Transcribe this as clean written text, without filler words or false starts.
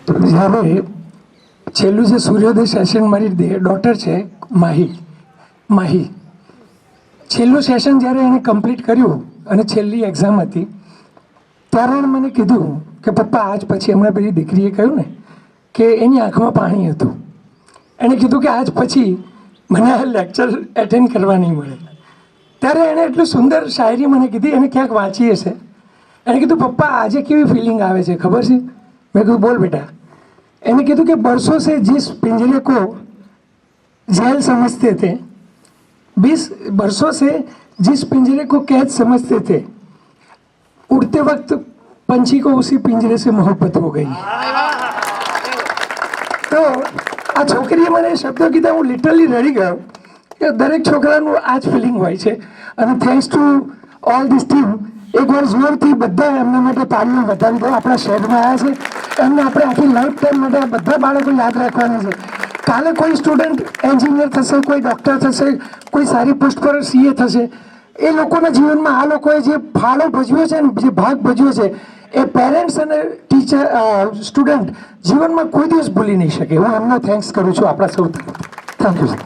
જ્યારે છેલ્લું જે સૂર્યોદય સેશન મારી ડોટર છે માહી છેલ્લું સેશન જ્યારે એણે કમ્પ્લીટ કર્યું અને છેલ્લી એક્ઝામ હતી ત્યારે એણે મને કીધું કે પપ્પા આજ પછી હમણાં પેલી દીકરીએ કહ્યું ને કે એની આંખમાં પાણી હતું. એણે કીધું કે આજ પછી મને આ લેક્ચર એટેન્ડ કરવા નહીં મળે. ત્યારે એણે એટલું સુંદર શાયરી મને કીધી, એને ક્યાંક વાંચી હશે. એણે કીધું પપ્પા આજે કેવી ફિલિંગ આવે છે ખબર છે? મેં કીધું બોલ બેટા. એને કીધું कि बरसों से जिस पिंजरे को जेल समझते थे, 20 बरसों से जिस पिंजरे को कैद समझते थे, उड़ते वक्त पंछी को उसी पिंजरे से मोहब्बत हो गई. તો આ છોકરીએ મને શબ્દો કીધા, હું લિટરલી રડી ગયો કે દરેક છોકરાનું આ જ ફિલિંગ હોય છે. અને thanks to all this team, એકવાર જોરથી બધા એમના માટે તાળીઓ વધાવી દો. આપણા શહેરમાં આવ્યા છે, એમને આપણે આખી લાઈફ ટાઈમ માટે આ બધા બાળકો યાદ રાખવાના છે. કાલે કોઈ સ્ટુડન્ટ એન્જિનિયર થશે, કોઈ ડૉક્ટર થશે, કોઈ સારી પોસ્ટ પર સીએ થશે. એ લોકોના જીવનમાં આ લોકોએ જે ફાળો ભજવ્યો છે ને, જે ભાગ ભજવ્યો છે, એ પેરેન્ટ્સ અને ટીચર સ્ટુડન્ટ જીવનમાં કોઈ દિવસ ભૂલી નહીં શકે. હું એમનો થેન્ક્સ કરું છું આપણા સૌ તરફથી. Thank you sir.